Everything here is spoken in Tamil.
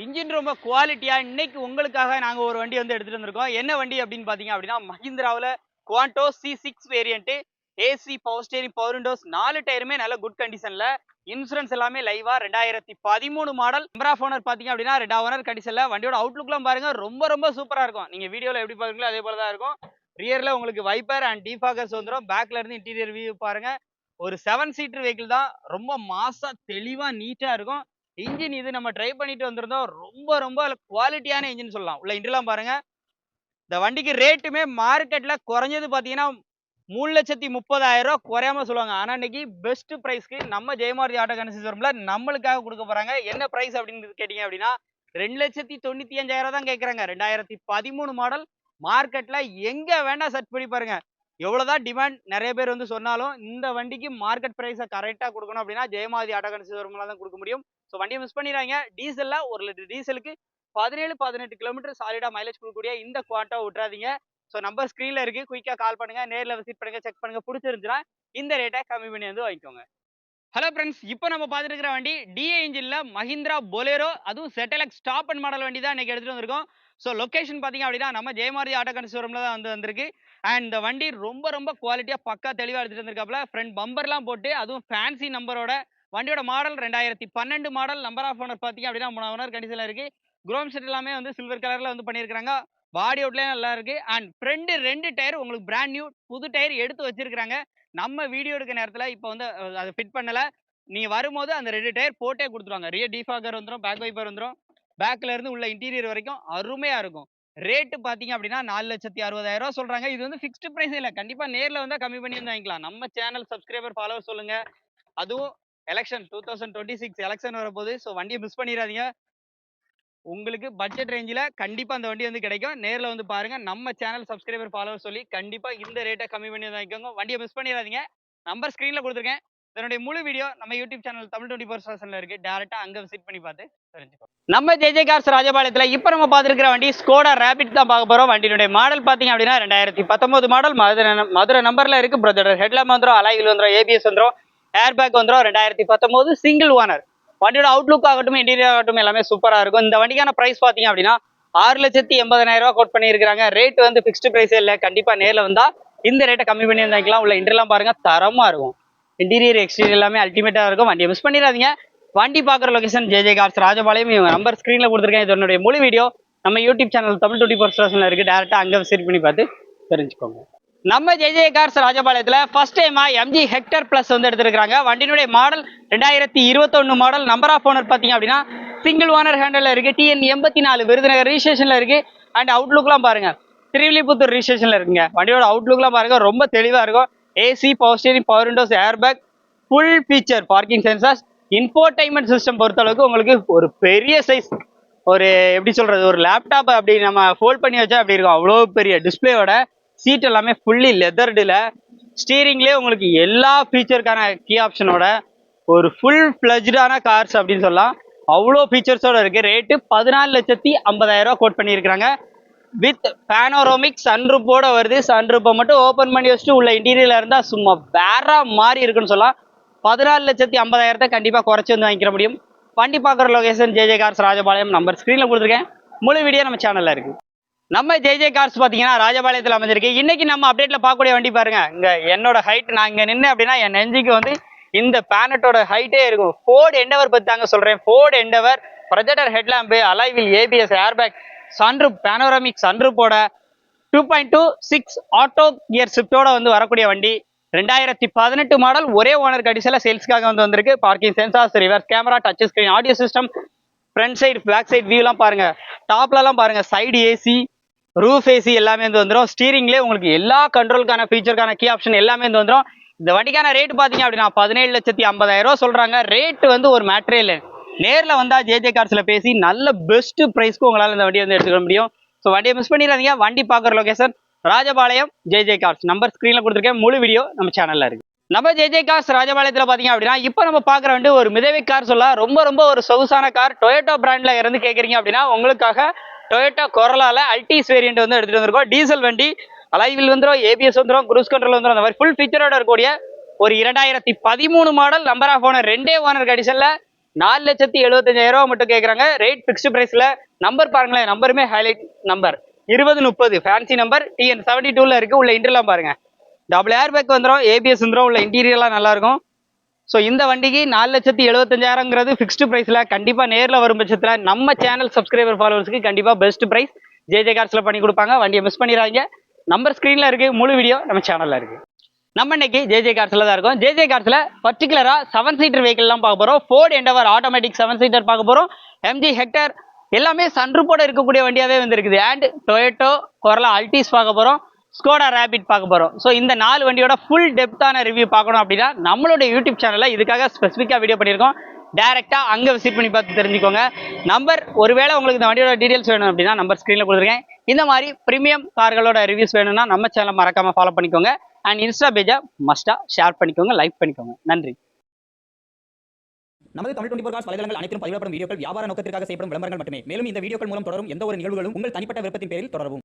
இன்ஜின் ரொம்ப குவாலிட்டியா இன்னைக்கு உங்களுக்காக நாங்க ஒரு வண்டி வந்து எடுத்துட்டு வந்திருக்கோம். என்ன வண்டி அப்படின்னு பாத்தீங்க அப்படின்னா மஹிந்திராவில் Quanto C6 variant AC power steering power Windows 4 டயருமே நல்ல குட் கண்டிஷன்ல இன்சூரன்ஸ் எல்லாமே லைவா 2013 மாடல். நம்பர் ஆஃப் ஓனர் பாத்தீங்க அப்படின்னா 2 ஓனர் கண்டிஷன்ல வண்டியோட அவுட்லுக்லாம் பாருங்க ரொம்ப ரொம்ப சூப்பரா இருக்கும். நீங்க வீடியோல எப்படி பாக்குறீங்களோ அதே போல தான் இருக்கும். ரியர்ல உங்களுக்கு வைப்பர் அண்ட் டிஃபாகர்ஸ் வந்துடும். பேக்ல இருந்து இன்டீரியர் வியூ பாருங்க. ஒரு 7 சீட்டர் வெஹிக்கிள் தான். ரொம்ப மாசா தெளிவா நீட்டா இருக்கும். இன்ஜின் இது நம்ம ட்ரை பண்ணிட்டு வந்திருந்தோம். ரொம்ப ரொம்ப குவாலிட்டியான இன்ஜின் சொல்லலாம். உள்ள இன்டர்லாம் பாருங்க. இந்த வண்டிக்கு ரேட்டுமே மார்க்கெட்ல குறைஞ்சது பாத்தீங்கன்னா 3,30,000 குறையாம சொல்லுவாங்க. ஆனா இன்னைக்கு பெஸ்ட் பிரைஸ்க்கு நம்ம ஜெயமாரதி ஆட்டோ கன்சிஸ்டம்ல நம்மளுக்காக கொடுக்க போறாங்க. என்ன பிரைஸ் அப்படின்னு கேட்டீங்க அப்படின்னா 2,95,000 தான் கேட்கறாங்க. 2013 மாடல். மார்க்கெட்ல எங்க வேணா சர்ச் பண்ணி பாருங்க. எவ்வளவுதான் டிமாண்ட் நிறைய பேர் வந்து சொன்னாலும் இந்த வண்டிக்கு மார்க்கெட் பிரைஸை கரெக்டா கொடுக்கணும் அப்படின்னா ஜெயமாரதி ஆட்டோ கன்சிஸ்டம்ல தான் கொடுக்க முடியும். ஸோ வண்டியை மிஸ் பண்ணிடுறாங்க. டீசல்ல 1 லிட்டர் டீசலுக்கு 17-18 கிலோமீட்டர் சாலிடா மைலேஜ் கொடுக்கக்கூடிய இந்த குவாண்டோ விட்டுறாதீங்க. ஸோ நம்பர் ஸ்க்ரீன்ல இருக்கு. குயிக்கா கால் பண்ணுங்க, நேரில் விசிட் பண்ணுங்க, செக் பண்ணுங்க. பிடிச்சிருந்துச்சுன்னா இந்த ரேட்டை கம்மி பண்ணி வந்து வாங்கிக்கோங்க. ஹலோ ஃப்ரெண்ட்ஸ், இப்போ நம்ம பார்த்துட்டு இருக்கிற வண்டி டிஏ இன்ஜின்ல மஹிந்திரா பொலேரோ, அதுவும் செட்டலக் ஸ்டாப் அண்ட் மாடல் வண்டி தான் இன்னைக்கு எடுத்துட்டு வந்திருக்கோம். ஸோ லொகேஷன் பார்த்தீங்க அப்படின்னா நம்ம ஜெயமாரதி ஆட்டோ கன்சிஸ்டம்ல தான் வந்திருக்கு. அண்ட் இந்த வண்டி ரொம்ப ரொம்ப குவாலிட்டியா பக்கா தெளிவாக எடுத்துட்டு வந்திருக்காப்ல. ஃப்ரண்ட் பம்பர்லாம் போட்டு அதுவும் ஃபேன்சி நம்பரோட. வண்டியோட model 2012 model. Number of owner பார்த்தீங்க அப்படின்னா 3 ஓனர் கண்டிஷன்ல இருக்கு. குரோம் செட் எல்லாமே வந்து சில்வர் கலர்ல வந்து பண்ணியிருக்காங்க. பாடி அவுட்லேயே நல்லா இருக்கு. அண்ட் ஃப்ரண்ட் 2 டயர் உங்களுக்கு பிராண்ட் நியூ புது டயர் எடுத்து வச்சிருக்காங்க. நம்ம வீடியோ எடுக்க நேரத்தில் இப்போ வந்து அதை ஃபிட் பண்ணல. நீங்க வரும்போது அந்த 2 டயர் போட்டே கொடுத்துருவாங்க. ரியர் டிஃபாகர் வந்துடும், பேக் வைப்பர் வந்துடும். பேக்ல இருந்து உள்ள இன்டீரியர் வரைக்கும் அருமையா இருக்கும். ரேட்டு பாத்தீங்க அப்படின்னா 4,60,000 சொல்றாங்க. இது வந்து ஃபிக்ஸ்டு பிரைஸ் இல்ல. கண்டிப்பா நேர்ல வந்தா கம்மி பண்ணி வந்து வாங்கிக்கலாம். நம்ம சேனல் சப்ஸ்கிரைபர் ஃபாலோவர் சொல்லுங்க. அதுவும் எலெக்ஷன் 2026 எலெக்ஷன் வரப்போகுது. ஸோ வண்டியை மிஸ் பண்ணிடாதீங்க. உங்களுக்கு பட்ஜெட் ரேஞ்சில் கண்டிப்பா அந்த வண்டி வந்து கிடைக்கும். நேரில் வந்து பாருங்க. நம்ம சேனல் சப்ஸ்கிரைபர் ஃபாலோவர் சொல்லி கண்டிப்பா இந்த ரேட்டை கம்மி பண்ணி வாங்கிக்கோங்க. வண்டியை மிஸ் பண்ணிடாதீங்க. நம்பர் ஸ்கிரீன்ல கொடுத்துருக்கேன். இதனுடைய முழு வீடியோ நம்ம யூடியூப் சேனல் தமிழ் 24 இருக்கு. டேரக்டா அங்க விசிட் பண்ணி பார்த்து தெரிஞ்சுக்கோ. நம்ம ஜே கார்ஸ் ராஜபாளையத்துல இப்ப நம்ம பார்த்துருக்கிற வண்டி ஸ்கோடா ரேபிட் தான் பார்க்க போறோம். வண்டியினுடைய மாடல் பாத்தீங்க அப்படின்னா 2019 மாடல். மதுரை நம்பர்ல இருக்கு. பிரதர் ஹெட்லாம்ப் வந்துடும், அலாய்கள் வந்துடும், ஏபிஎஸ் வந்துடும், ஏர் பேக் வந்துடும். 2019 சிங்கிள் ஓனர். வண்டியோட அவுட்லுக் ஆகட்டும், இன்டீரியர் ஆகட்டும் எல்லாமே சூப்பரா இருக்கும். இந்த வண்டிக்கான பிரைஸ் பாத்தீங்க அப்படின்னா 6,80,000 கோட் பண்ணியிருக்காங்க. ரேட் வந்து பிக்ஸ்டு பிரைஸே இல்லை. கண்டிப்பா நேரில் வந்தா இந்த ரேட்டை கம்மி பண்ணி வாங்கிக்கலாம். உள்ள இன்டர்லாம் பாருங்க, தரமா இருக்கும். இன்டீரியர் எக்ஸ்டீரியர் எல்லாமே அல்டிமேட்டா இருக்கும். வண்டியை மிஸ் பண்ணிடாதீங்க. வண்டி பார்க்குற லொகேஷன் ஜே கார்ஸ் ராஜபாளையம். இவங்க நம்பர் ஸ்க்ரீனில் கொடுத்துருக்கேன். இதனுடைய முழு வீடியோ நம்ம யூடியூப் சேனல் தமிழ் 24 இருக்கு. டேரக்டா அங்கே விசிட் பண்ணி பார்த்து தெரிஞ்சுக்கோங்க. நம்ம ஜே கார்ஸ் ராஜபாளையத்தில் ஃபர்ஸ்ட் டைமா எம்ஜி ஹெக்டர் பிளஸ் வந்து எடுத்துருக்காங்க. வண்டியினுடைய model 2021 model. Number of owner பார்த்தீங்க அப்படின்னா சிங்கிள் ஓனர் ஹேண்டல்ல இருக்கு. TN 84 விருதுநகர் ரிஜிஸ்ட்ரேஷன்ல இருக்கு. அண்ட் அவுட்லுக்லாம் பாருங்க, திருவில்லிபுத்தூர் ரிஜிஸ்ட்ரேஷன்ல இருக்குங்க. வண்டியோட அவுட்லுக்லாம் பாருங்க, ரொம்ப தெளிவா இருக்கும். AC power steering power Windows air bag full feature parking sensors infotainment system பொறுத்தளவுக்கு உங்களுக்கு ஒரு பெரிய சைஸ், ஒரு எப்படி சொல்றது, ஒரு லேப்டாப் அப்படி நம்ம ஃபோல்ட் பண்ணி வச்சா அப்படி இருக்கும். அவ்வளோ பெரிய டிஸ்பிளேயோட. சீட் எல்லாமே ஃபுல்லி லெதர்டில். ஸ்டீரிங்லேயே உங்களுக்கு எல்லா ஃபீச்சருக்கான கீ ஆப்ஷனோட ஒரு ஃபுல் ஃப்ளஜ்டான கார்ஸ் அப்படின்னு சொல்லலாம். அவ்வளோ ஃபீச்சர்ஸோட இருக்கு. ரேட்டு 14,50,000 கோட் பண்ணியிருக்காங்க. வித் பேனோரோமிக் சன்ரூப்போட வருது. சன்ரூப்பை மட்டும் ஓப்பன் பண்ணி வச்சுட்டு உள்ள இன்டீரியர்ல இருந்தா சும்மா வேற மாதிரி இருக்குன்னு சொல்லலாம். 14,50,000 கண்டிப்பா குறைச்சி வந்து வாங்கிக்க முடியும். வண்டி பார்க்குற location J Cars Rajapalayam. Number ஸ்க்ரீன்ல கொடுத்துருக்கேன். முழு வீடியோ நம்ம சேனல்ல இருக்கு. நம்ம ஜே கார்ஸ் பார்த்தீங்கன்னா ராஜபாளையத்தில் அமைஞ்சிருக்கு. இன்னைக்கு நம்ம அப்டேட்ல பார்க்கக்கூடிய வண்டி பாருங்க. இங்க என்னோட ஹைட், நான் இங்க நின்று அப்படின்னா என் நெஞ்சுக்கு வந்து இந்த பேனட்டோட ஹைட்டே இருக்கும். ஃபோர்டு எண்டவர் பத்தி தாங்க சொல்றேன். Ford Endeavour projector headlamp, alloy wheel, ABS, airbag, sunroof, panoramic சன்ரூப்போட 2.26 ஆட்டோ கியர் ஷிஃப்டோட வந்து வரக்கூடிய வண்டி. 2018 மாடல். ஒரே ஓனர் கண்டிஷன்ல சேல்ஸ்க்காக வந்து வந்திருக்கு. Parking sensors, reverse camera, touch screen audio system, front side back side வியூலாம் பாருங்க. டாப்லலாம் பாருங்க, சைடு ஏசி, ரூஃப் ஏசி எல்லாமே வந்து வந்துடும். ஸ்டீரிங்லேயே உங்களுக்கு எல்லா கண்ட்ரோலுக்கான ஃபீச்சருக்கான கீ ஆப்ஷன் எல்லாமே வந்து வந்துடும். இந்த வண்டிக்கான ரேட் பார்த்தீங்க அப்படின்னா 17,50,000 சொல்றாங்க. ரேட் வந்து ஒரு மேட்ரே இல்லை. நேரில் வந்தா ஜே கார்ஸ்ல பேசி நல்ல பெஸ்ட் பிரைஸ்க்கு உங்களால் இந்த வண்டியை வந்து எடுத்துக்க முடியும். ஸோ வண்டியை மிஸ் பண்ணிடாதீங்க. வண்டி பார்க்குற location Rajapalayam J cars. Number ஸ்க்ரீனில் கொடுத்துருக்கேன். முழு வீடியோ நம்ம சேனலில் இருக்கு. நம்ம ஜே கார்ஸ் ராஜபாளையத்தில் பார்த்தீங்க அப்படின்னா இப்போ நம்ம பார்க்குற வண்டி ஒரு மிதவை கார் சொல்லலாம். ரொம்ப ரொம்ப ஒரு சொகுசான கார். டொயோட்டோ பிராண்ட்ல இருந்து கேட்குறீங்க அப்படின்னா உங்களுக்காக டொயோட்டோ கொரோலால அல்டிஸ் வேரியன்ட் வந்து எடுத்துட்டு வந்திருக்கோம். டீசல் வண்டி. அலைவில் வந்துடும், ஏபிஎஸ் வந்துடும், குரூஸ் கண்ட்ரோல் வந்துடும். அந்த மாதிரி ஃபுல் ஃபீச்சரோட இருக்கக்கூடிய ஒரு 2013 model. Number of owner 2 owner கண்டிஷன்ல 4,75,000 மட்டும் கேட்குறாங்க. ரேட் ஃபிக்ஸ்டு பிரைஸ்ல. நம்பர் பாருங்களேன், நம்பருமே ஹைலைட் நம்பர் 2030 ஃபேன்சி நம்பர். TN72ல இருக்கு. உள்ள இன்டர்லாம் பாருங்க, டபுள் ஏர் பேக் வந்துடும், ஏபிஎஸ் வந்துடும், உள்ள இன்டீரியர்லாம் நல்லா இருக்கும். ஸோ இந்த வண்டிக்கு 4,75,000ங்கிறது ஃபிக்ஸ்டு பிரைஸ்ல. கண்டிப்பா நேரில் வரும் பட்சத்தில் நம்ம சேனல் சப்ஸ்கிரைபர் ஃபாலோவர்ஸ்க்கு கண்டிப்பா பெஸ்ட் பிரைஸ் ஜேஜே கார்ஸ்ல பண்ணி கொடுப்பாங்க. வண்டியை மிஸ் பண்ணிடாதீங்க. நம்பர் ஸ்க்ரீன்ல இருக்கு, முழு வீடியோ நம்ம சேனல்ல இருக்கு. நம்ம இன்னைக்கு ஜேஜே கார்ஸ்ல தான் இருக்கோம். ஜேஜே கார்ஸ்ல பர்டிகுலரா 7 சீட்டர் வெஹிக்கிள்லாம் பார்க்க போறோம். ஃபோர்ட் எண்டவர் ஆட்டோமேட்டிக் 7 சீட்டர் பார்க்க போறோம். MG ஹெக்டர் எல்லாமே சன்ரூப்போட இருக்கக்கூடிய வண்டியாவே வந்திருக்குது. அண்ட் டொயோட்டோ கொரலா அல்டிஸ் பார்க்க போறோம். ஸ்கோடா ரேபிட் பார்க்க போறோம். ஸோ இந்த 4 வண்டியோட ஃபுல் டெப்த்தான ரிவ்யூ பார்க்கணும் அப்படின்னா நம்மளோட யூடியூப் சேனல்ல இதுக்காக ஸ்பெசிஃபிக்காக வீடியோ பண்ணியிருக்கோம். டைரக்டா அங்க விசிட் பண்ணி பார்த்து தெரிஞ்சுக்கோங்க. நம்பர் ஒருவேளை உங்களுக்கு இந்த வண்டியோட டீடைல்ஸ் வேணும் அப்படின்னா நம்பர் ஸ்க்ரீன்ல கொடுத்துருக்கேன். இந்த மாதிரி பிரீமியம் கார்களோட ரிவ்யூஸ் வேணும்னா நம்ம சேனலை மறக்காம ஃபாலோ பண்ணிக்கோங்க. அண்ட் இன்ஸ்டா பேஜை மஸ்டா ஷேர் பண்ணிக்கோங்க, லைக் பண்ணிக்கோங்க. நன்றி. நமது தமிழ் 24 காஸ் வலைதளங்கள் அனைத்தும் பதிவிடப்படும் வீடியோக்கள் வியாபார நோக்கத்திற்காக செய்யப்படும் விளம்பரங்கள் மட்டுமே. மேலும் இந்த வீடியோக்கள் மூலம் தொடரும் எந்த ஒரு நிகழ்வுகளும் உங்கள் தனிப்பட்ட விருப்பத்தின் பேரில் தொடரவும்.